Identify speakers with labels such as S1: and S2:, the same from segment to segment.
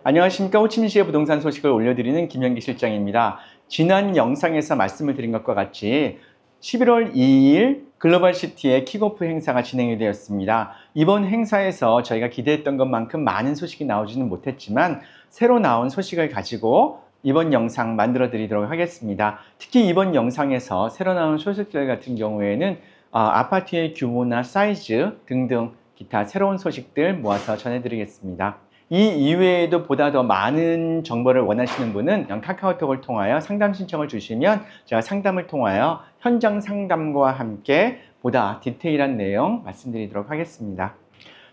S1: 안녕하십니까. 호치민시의 부동산 소식을 올려드리는 김현기 실장입니다. 지난 영상에서 말씀을 드린 것과 같이 11월 2일 글로벌시티의 킥오프 행사가 진행이 되었습니다. 이번 행사에서 저희가 기대했던 것만큼 많은 소식이 나오지는 못했지만 새로 나온 소식을 가지고 이번 영상 만들어 드리도록 하겠습니다. 특히 이번 영상에서 새로 나온 소식들 같은 경우에는 아파트의 규모나 사이즈 등등 기타 새로운 소식들 모아서 전해드리겠습니다. 이 이외에도 보다 더 많은 정보를 원하시는 분은 카카오톡을 통하여 상담 신청을 주시면 제가 상담을 통하여 현장 상담과 함께 보다 디테일한 내용 말씀드리도록 하겠습니다.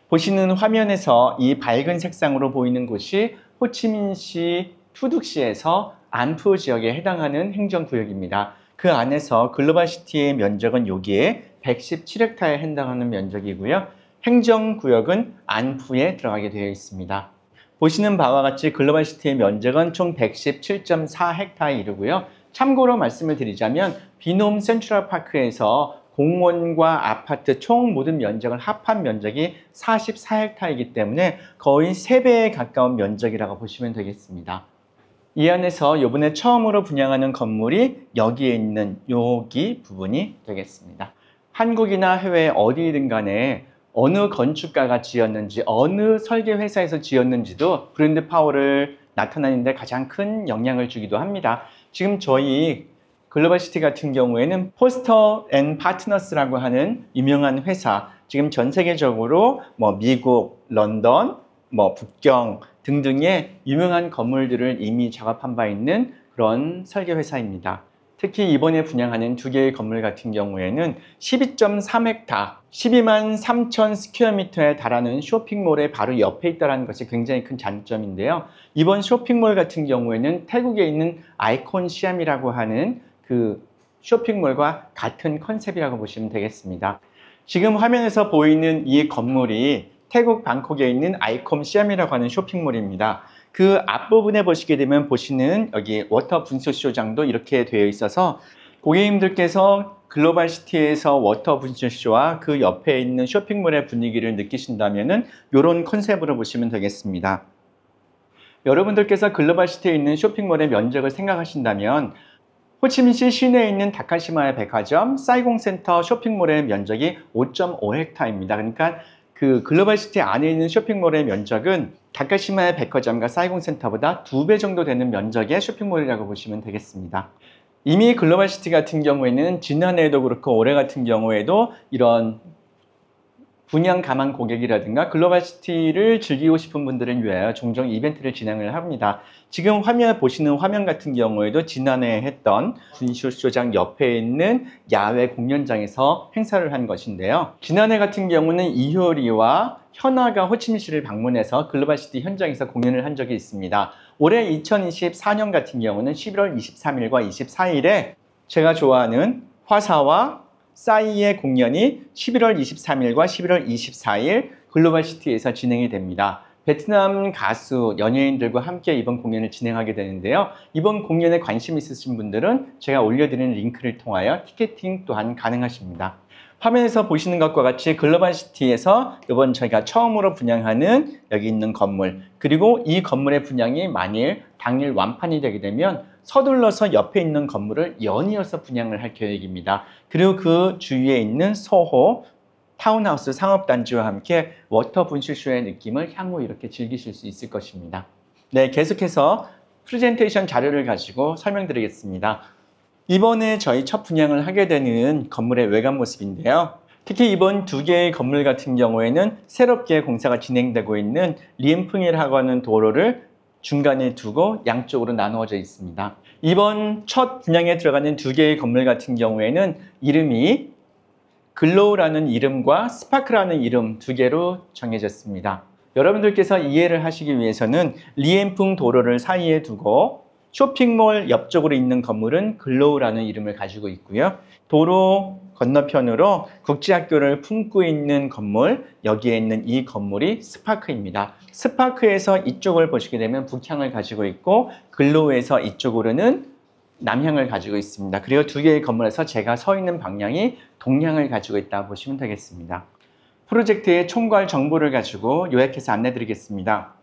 S1: 보시는 화면에서 이 밝은 색상으로 보이는 곳이 호치민시 투둑시에서 안푸 지역에 해당하는 행정구역입니다. 그 안에서 글로벌시티의 면적은 여기에 117헥타에 해당하는 면적이고요. 행정구역은 안푸에 들어가게 되어 있습니다. 보시는 바와 같이 글로벌시티의 면적은 총 117.4헥타에 이르고요. 참고로 말씀을 드리자면 비놈 센트럴파크에서 공원과 아파트 총 모든 면적을 합한 면적이 44헥타이기 때문에 거의 3배에 가까운 면적이라고 보시면 되겠습니다. 이 안에서 이번에 처음으로 분양하는 건물이 여기에 있는 여기 부분이 되겠습니다. 한국이나 해외 어디든 간에 어느 건축가가 지었는지, 어느 설계 회사에서 지었는지도 브랜드 파워를 나타내는 데 가장 큰 영향을 주기도 합니다. 지금 저희 글로벌시티 같은 경우에는 포스터 앤 파트너스라고 하는 유명한 회사, 지금 전 세계적으로 미국, 런던, 북경 등등의 유명한 건물들을 이미 작업한 바 있는 그런 설계 회사입니다. 특히 이번에 분양하는 두 개의 건물 같은 경우에는 12.3헥타, 12만 3천 스퀘어미터에 달하는 쇼핑몰의 바로 옆에 있다는 것이 굉장히 큰 장점인데요. 이번 쇼핑몰 같은 경우에는 태국에 있는 아이콘 시암이라고 하는 그 쇼핑몰과 같은 컨셉이라고 보시면 되겠습니다. 지금 화면에서 보이는 이 건물이 태국 방콕에 있는 아이콘 시암이라고 하는 쇼핑몰입니다. 그 앞부분에 보시게 되면 보시는 여기 워터 분수쇼장도 이렇게 되어 있어서 고객님들께서 글로벌시티에서 워터 분수쇼와 그 옆에 있는 쇼핑몰의 분위기를 느끼신다면 이런 컨셉으로 보시면 되겠습니다. 여러분들께서 글로벌시티에 있는 쇼핑몰의 면적을 생각하신다면 호치민시 시내에 있는 다카시마의 백화점, 사이공센터 쇼핑몰의 면적이 5.5헥타입니다. 그러니까 그 글로벌시티 안에 있는 쇼핑몰의 면적은 다카시마의 백화점과 사이공센터보다 2배 정도 되는 면적의 쇼핑몰이라고 보시면 되겠습니다. 이미 글로벌시티 같은 경우에는 지난해에도 그렇고 올해 같은 경우에도 이런 분양 감한 고객이라든가 글로벌시티를 즐기고 싶은 분들을 위하여 종종 이벤트를 진행을 합니다. 지금 화면 보시는 화면 같은 경우에도 지난해 했던 분수쇼장 옆에 있는 야외 공연장에서 행사를 한 것인데요. 지난해 같은 경우는 이효리와 현아가 호치민시를 방문해서 글로벌시티 현장에서 공연을 한 적이 있습니다. 올해 2024년 같은 경우는 11월 23일과 24일에 제가 좋아하는 화사와 싸이의 공연이 11월 23일과 11월 24일 글로벌시티에서 진행이 됩니다. 베트남 가수, 연예인들과 함께 이번 공연을 진행하게 되는데요. 이번 공연에 관심 있으신 분들은 제가 올려드리는 링크를 통하여 티켓팅 또한 가능하십니다. 화면에서 보시는 것과 같이 글로벌시티에서 이번 저희가 처음으로 분양하는 여기 있는 건물, 그리고 이 건물의 분양이 만일 당일 완판이 되게 되면 서둘러서 옆에 있는 건물을 연이어서 분양을 할 계획입니다. 그리고 그 주위에 있는 소호, 타운하우스 상업단지와 함께 워터 분실쇼의 느낌을 향후 이렇게 즐기실 수 있을 것입니다. 네, 계속해서 프레젠테이션 자료를 가지고 설명드리겠습니다. 이번에 저희 첫 분양을 하게 되는 건물의 외관 모습인데요. 특히 이번 두 개의 건물 같은 경우에는 새롭게 공사가 진행되고 있는 리엠풍이라고 하는 도로를 중간에 두고 양쪽으로 나누어져 있습니다. 이번 첫 분양에 들어가는 두 개의 건물 같은 경우에는 이름이 글로우라는 이름과 스파크라는 이름 두 개로 정해졌습니다. 여러분들께서 이해를 하시기 위해서는 리엠풍 도로를 사이에 두고 쇼핑몰 옆쪽으로 있는 건물은 글로우라는 이름을 가지고 있고요. 도로 건너편으로 국제학교를 품고 있는 건물, 여기에 있는 이 건물이 스파크입니다. 스파크에서 이쪽을 보시게 되면 북향을 가지고 있고 글로우에서 이쪽으로는 남향을 가지고 있습니다. 그리고 두 개의 건물에서 제가 서 있는 방향이 동향을 가지고 있다고 보시면 되겠습니다. 프로젝트의 총괄 정보를 가지고 요약해서 안내 드리겠습니다.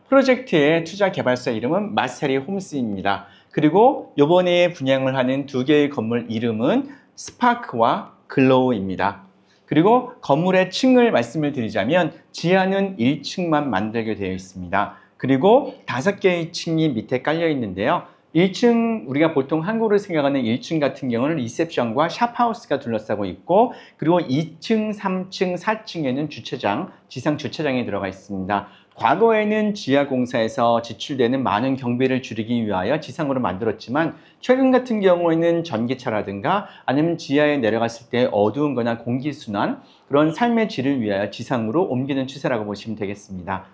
S1: 프로젝트의 투자 개발사 이름은 마세리 홈스입니다. 그리고 이번에 분양을 하는 두 개의 건물 이름은 스파크와 글로우입니다. 그리고 건물의 층을 말씀을 드리자면 지하는 1층만 만들게 되어 있습니다. 그리고 5개의 층이 밑에 깔려 있는데요. 1층 우리가 보통 한국으로 생각하는 1층 같은 경우는 리셉션과 샵하우스가 둘러싸고 있고, 그리고 2층, 3층, 4층에는 주차장, 지상 주차장이 들어가 있습니다. 과거에는 지하공사에서 지출되는 많은 경비를 줄이기 위하여 지상으로 만들었지만, 최근 같은 경우에는 전기차라든가 아니면 지하에 내려갔을 때 어두운 거나 공기순환, 그런 삶의 질을 위하여 지상으로 옮기는 추세라고 보시면 되겠습니다.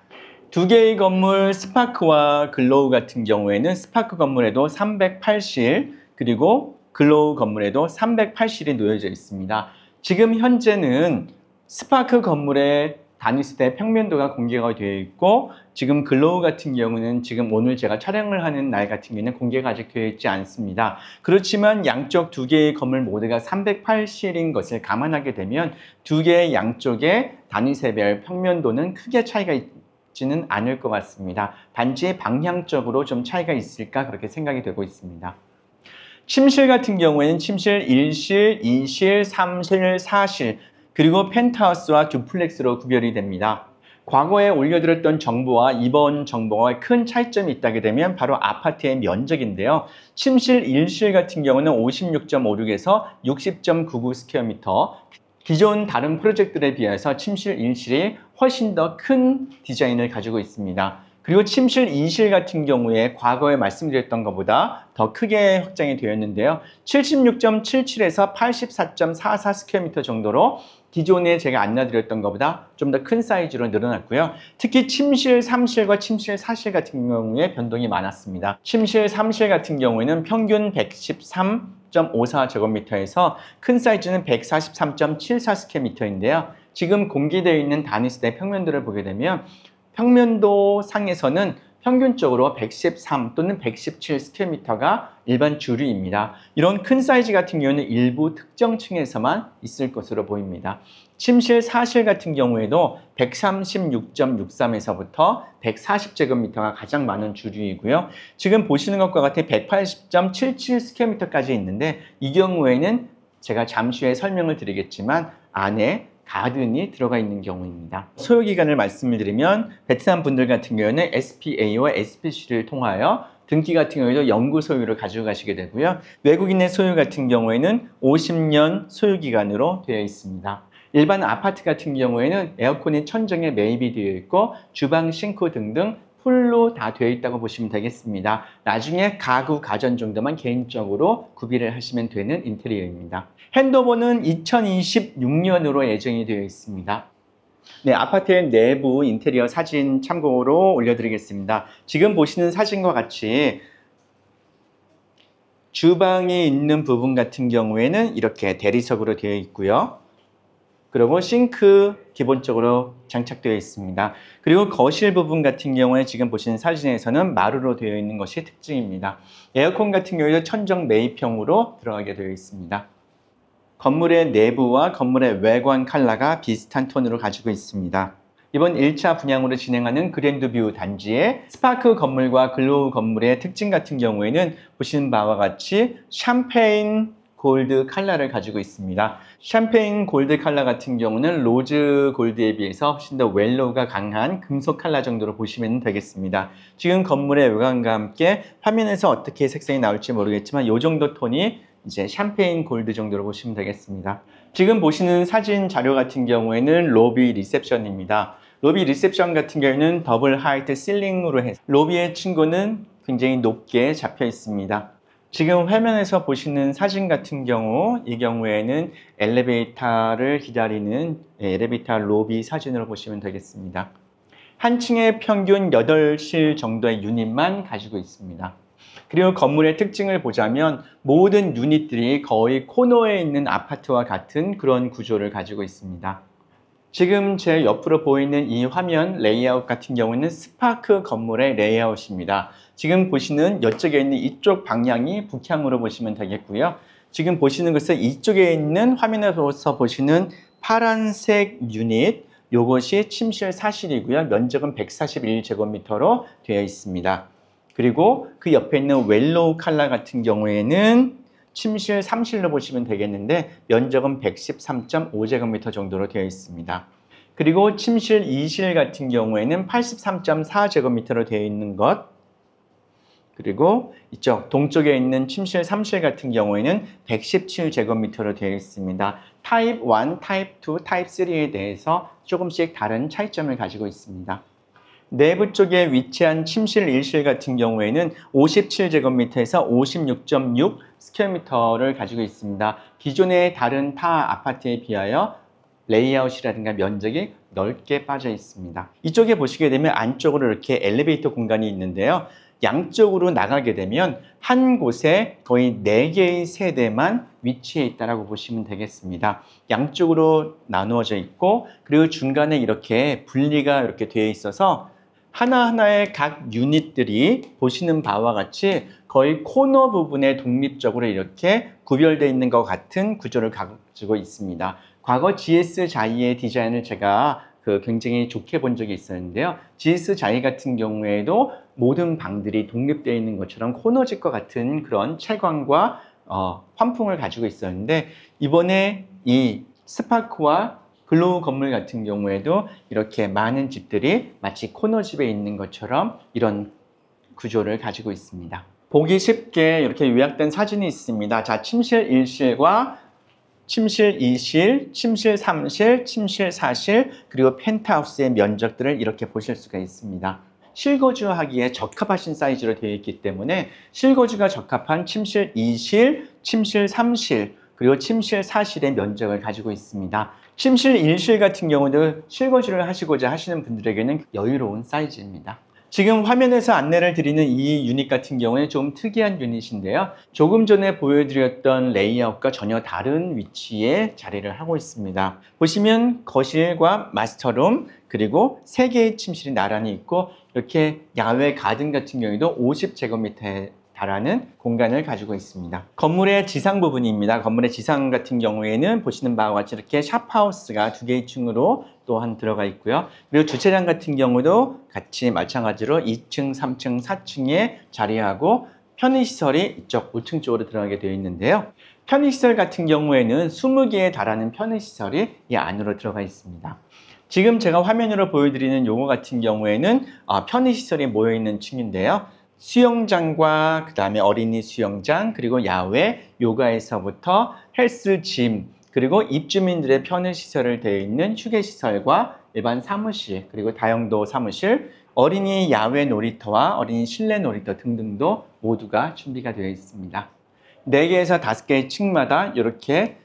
S1: 두 개의 건물 스파크와 글로우 같은 경우에는 스파크 건물에도 308실, 그리고 글로우 건물에도 308실이 놓여져 있습니다. 지금 현재는 스파크 건물의 단위수대 평면도가 공개가 되어 있고, 지금 글로우 같은 경우는 지금 오늘 제가 촬영을 하는 날 같은 경우는 공개가 아직 되어 있지 않습니다. 그렇지만 양쪽 두 개의 건물 모두가 308실인 것을 감안하게 되면 두 개의 양쪽의 단위세별 평면도는 크게 차이가 지는 않을 것 같습니다. 단지 방향적으로 좀 차이가 있을까 그렇게 생각이 되고 있습니다. 침실 같은 경우에는 침실 1실, 2실, 3실, 4실, 그리고 펜트하우스와 듀플렉스로 구별이 됩니다. 과거에 올려드렸던 정보와 이번 정보와 큰 차이점이 있다게 되면 바로 아파트의 면적인데요. 침실 1실 같은 경우는 56.56에서 60.99 스퀘어미터, 기존 다른 프로젝트들에 비해서 침실 1실이 훨씬 더 큰 디자인을 가지고 있습니다. 그리고 침실 2실 같은 경우에 과거에 말씀드렸던 것보다 더 크게 확장이 되었는데요. 76.77에서 84.44 스퀘어미터 정도로 기존에 제가 안내드렸던 것보다 좀 더 큰 사이즈로 늘어났고요. 특히 침실 3실과 침실 4실 같은 경우에 변동이 많았습니다. 침실 3실 같은 경우에는 평균 113.54제곱미터에서 큰 사이즈는 143.74 스퀘어미터인데요. 지금 공개되어 있는 단위수대 평면도를 보게 되면 평면도 상에서는 평균적으로 113 또는 117 스퀘어미터가 일반 주류입니다. 이런 큰 사이즈 같은 경우는 일부 특정 층에서만 있을 것으로 보입니다. 침실 4실 같은 경우에도 136.63에서부터 140제곱미터가 가장 많은 주류이고요. 지금 보시는 것과 같이 180.77 스퀘어미터까지 있는데, 이 경우에는 제가 잠시 후에 설명을 드리겠지만 안에 가든이 들어가 있는 경우입니다. 소유기간을 말씀을 드리면 베트남 분들 같은 경우는 SPA와 SPC를 통하여 등기 같은 경우에도 영구 소유를 가지고 가시게 되고요. 외국인의 소유 같은 경우에는 50년 소유기간으로 되어 있습니다. 일반 아파트 같은 경우에는 에어컨이 천정에 매입이 되어 있고 주방, 싱크 등등 풀로 다 되어 있다고 보시면 되겠습니다. 나중에 가구, 가전 정도만 개인적으로 구비를 하시면 되는 인테리어입니다. 핸드오버는 2026년으로 예정이 되어 있습니다. 네, 아파트의 내부 인테리어 사진 참고로 올려드리겠습니다. 지금 보시는 사진과 같이 주방이 있는 부분 같은 경우에는 이렇게 대리석으로 되어 있고요. 그리고 싱크 기본적으로 장착되어 있습니다. 그리고 거실 부분 같은 경우에 지금 보시는 사진에서는 마루로 되어 있는 것이 특징입니다. 에어컨 같은 경우에도 천정 매입형으로 들어가게 되어 있습니다. 건물의 내부와 건물의 외관 컬러가 비슷한 톤으로 가지고 있습니다. 이번 1차 분양으로 진행하는 그랜드뷰 단지의 스파크 건물과 글로우 건물의 특징 같은 경우에는 보시는 바와 같이 샴페인 골드 컬러를 가지고 있습니다. 샴페인 골드 컬러 같은 경우는 로즈 골드에 비해서 훨씬 더 웰로우가 강한 금속 컬러 정도로 보시면 되겠습니다. 지금 건물의 외관과 함께 화면에서 어떻게 색상이 나올지 모르겠지만 이 정도 톤이 이제 샴페인 골드 정도로 보시면 되겠습니다. 지금 보시는 사진 자료 같은 경우에는 로비 리셉션입니다. 로비 리셉션 같은 경우에는 더블 하이트 실링으로 해서 로비의 층고는 굉장히 높게 잡혀 있습니다. 지금 화면에서 보시는 사진 같은 경우, 이 경우에는 엘리베이터를 기다리는 엘리베이터 로비 사진으로 보시면 되겠습니다. 한 층에 평균 8실 정도의 유닛만 가지고 있습니다. 그리고 건물의 특징을 보자면 모든 유닛들이 거의 코너에 있는 아파트와 같은 그런 구조를 가지고 있습니다. 지금 제 옆으로 보이는 이 화면 레이아웃 같은 경우는 스파크 건물의 레이아웃입니다. 지금 보시는 이쪽에 있는 이쪽 방향이 북향으로 보시면 되겠고요. 지금 보시는 것은 이쪽에 있는 화면에서 보시는 파란색 유닛, 요것이 침실 사실이고요. 면적은 141제곱미터로 되어 있습니다. 그리고 그 옆에 있는 웰로우 칼라 같은 경우에는 침실 3실로 보시면 되겠는데 면적은 113.5제곱미터 정도로 되어 있습니다. 그리고 침실 2실 같은 경우에는 83.4제곱미터로 되어 있는 것, 그리고 이쪽 동쪽에 있는 침실 3실 같은 경우에는 117제곱미터로 되어 있습니다. 타입 1, 타입 2, 타입 3에 대해서 조금씩 다른 차이점을 가지고 있습니다. 내부 쪽에 위치한 침실 1실 같은 경우에는 57제곱미터에서 56.6 스퀘어미터를 가지고 있습니다. 기존의 다른 타 아파트에 비하여 레이아웃이라든가 면적이 넓게 빠져 있습니다. 이쪽에 보시게 되면 안쪽으로 이렇게 엘리베이터 공간이 있는데요. 양쪽으로 나가게 되면 한 곳에 거의 4개의 세대만 위치해 있다고 보시면 되겠습니다. 양쪽으로 나누어져 있고 그리고 중간에 이렇게 분리가 이렇게 되어 있어서 하나하나의 각 유닛들이 보시는 바와 같이 거의 코너 부분에 독립적으로 이렇게 구별되어 있는 것 같은 구조를 가지고 있습니다. 과거 GS 자이의 디자인을 제가 굉장히 좋게 본 적이 있었는데요. GS 자이 같은 경우에도 모든 방들이 독립되어 있는 것처럼 코너집과 같은 그런 채광과 환풍을 가지고 있었는데 이번에 이 스파크와 글로우 건물 같은 경우에도 이렇게 많은 집들이 마치 코너집에 있는 것처럼 이런 구조를 가지고 있습니다. 보기 쉽게 이렇게 요약된 사진이 있습니다. 자, 침실 1실과 침실 2실, 침실 3실, 침실 4실, 그리고 펜트하우스의 면적들을 이렇게 보실 수가 있습니다. 실거주하기에 적합하신 사이즈로 되어 있기 때문에 실거주가 적합한 침실 2실, 침실 3실, 그리고 침실 4실의 면적을 가지고 있습니다. 침실 1실 같은 경우도 실거주를 하시고자 하시는 분들에게는 여유로운 사이즈입니다. 지금 화면에서 안내를 드리는 이 유닛 같은 경우는 좀 특이한 유닛인데요. 조금 전에 보여드렸던 레이아웃과 전혀 다른 위치에 자리를 하고 있습니다. 보시면 거실과 마스터룸 그리고 3개의 침실이 나란히 있고 이렇게 야외 가든 같은 경우에도 50제곱미터에 달하는 공간을 가지고 있습니다. 건물의 지상 부분입니다. 건물의 지상 같은 경우에는 보시는 바와 같이 이렇게 샵하우스가 2개의 층으로 또한 들어가 있고요. 그리고 주차장 같은 경우도 같이 마찬가지로 2층, 3층, 4층에 자리하고 편의시설이 이쪽 5층 쪽으로 들어가게 되어 있는데요. 편의시설 같은 경우에는 20개에 달하는 편의시설이 이 안으로 들어가 있습니다. 지금 제가 화면으로 보여드리는 요거 같은 경우에는 편의시설이 모여있는 층인데요. 수영장과 그 다음에 어린이 수영장 그리고 야외 요가에서부터 헬스짐 그리고 입주민들의 편의시설을 되어 있는 휴게시설과 일반 사무실 그리고 다용도 사무실 어린이 야외 놀이터와 어린이 실내 놀이터 등등도 모두가 준비가 되어 있습니다. 4개에서 5개의 층마다 이렇게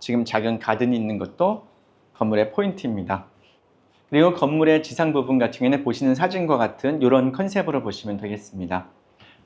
S1: 지금 작은 가든이 있는 것도 건물의 포인트입니다. 그리고 건물의 지상 부분 같은 경우에는 보시는 사진과 같은 이런 컨셉으로 보시면 되겠습니다.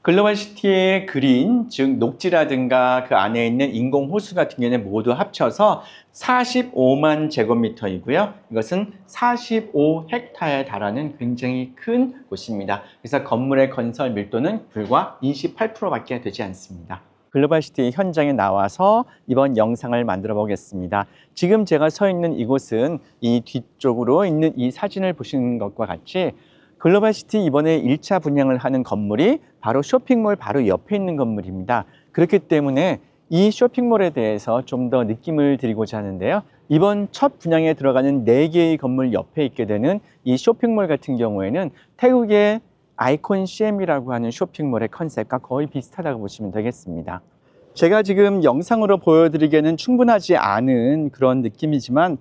S1: 글로벌시티의 그린, 즉 녹지라든가 그 안에 있는 인공호수 같은 경우에는 모두 합쳐서 45만 제곱미터이고요. 이것은 45헥타에 달하는 굉장히 큰 곳입니다. 그래서 건물의 건설 밀도는 불과 28%밖에 되지 않습니다. 글로벌시티 현장에 나와서 이번 영상을 만들어 보겠습니다. 지금 제가 서 있는 이곳은 이 뒤쪽으로 있는 이 사진을 보시는 것과 같이 글로벌시티 이번에 1차 분양을 하는 건물이 바로 쇼핑몰 바로 옆에 있는 건물입니다. 그렇기 때문에 이 쇼핑몰에 대해서 좀 더 느낌을 드리고자 하는데요. 이번 첫 분양에 들어가는 4개의 건물 옆에 있게 되는 이 쇼핑몰 같은 경우에는 태국의 아이콘 CM이라고 하는 쇼핑몰의 컨셉과 거의 비슷하다고 보시면 되겠습니다. 제가 지금 영상으로 보여드리기에는 충분하지 않은 그런 느낌이지만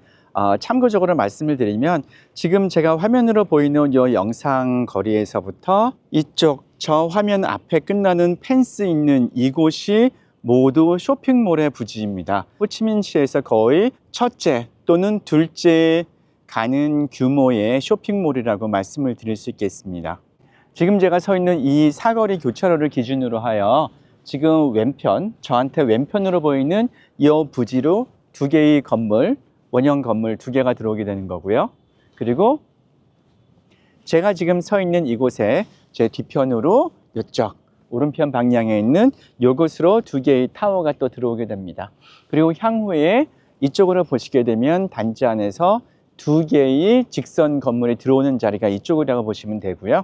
S1: 참고적으로 말씀을 드리면 지금 제가 화면으로 보이는 이 영상 거리에서부터 이쪽 저 화면 앞에 끝나는 펜스 있는 이곳이 모두 쇼핑몰의 부지입니다. 호치민시에서 거의 첫째 또는 둘째 가는 규모의 쇼핑몰이라고 말씀을 드릴 수 있겠습니다. 지금 제가 서 있는 이 사거리 교차로를 기준으로 하여 지금 왼편, 저한테 왼편으로 보이는 이 부지로 2개의 건물, 원형 건물 2개가 들어오게 되는 거고요. 그리고 제가 지금 서 있는 이곳에 제 뒤편으로 이쪽 오른편 방향에 있는 이곳으로 2개의 타워가 또 들어오게 됩니다. 그리고 향후에 이쪽으로 보시게 되면 단지 안에서 2개의 직선 건물이 들어오는 자리가 이쪽이라고 보시면 되고요.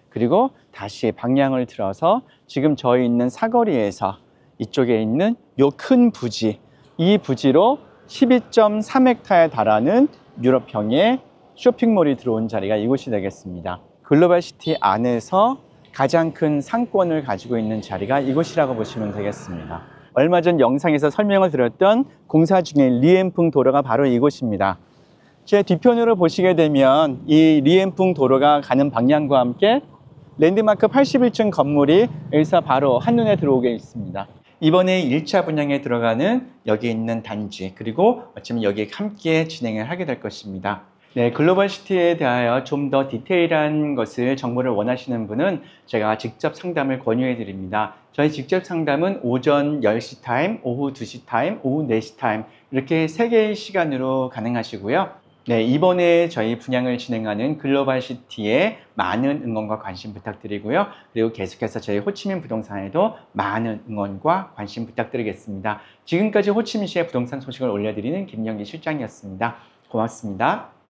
S1: 그리고 다시 방향을 틀어서 지금 저희 있는 사거리에서 이쪽에 있는 요 큰 부지, 이 부지로 12.3헥타에 달하는 유럽형의 쇼핑몰이 들어온 자리가 이곳이 되겠습니다. 글로벌시티 안에서 가장 큰 상권을 가지고 있는 자리가 이곳이라고 보시면 되겠습니다. 얼마 전 영상에서 설명을 드렸던 공사 중인 리엔풍 도로가 바로 이곳입니다. 제 뒤편으로 보시게 되면 이 리엔풍 도로가 가는 방향과 함께 랜드마크 81층 건물이 여기서 바로 한눈에 들어오게 있습니다. 이번에 1차 분양에 들어가는 여기 있는 단지, 그리고 어쩌면 여기에 함께 진행을 하게 될 것입니다. 네, 글로벌시티에 대하여 좀 더 디테일한 것을 정보를 원하시는 분은 제가 직접 상담을 권유해 드립니다. 저희 직접 상담은 오전 10시 타임, 오후 2시 타임, 오후 4시 타임 이렇게 3개의 시간으로 가능하시고요. 네, 이번에 저희 분양을 진행하는 글로벌시티에 많은 응원과 관심 부탁드리고요. 그리고 계속해서 저희 호치민 부동산에도 많은 응원과 관심 부탁드리겠습니다. 지금까지 호치민시의 부동산 소식을 올려드리는 김영기 실장이었습니다. 고맙습니다.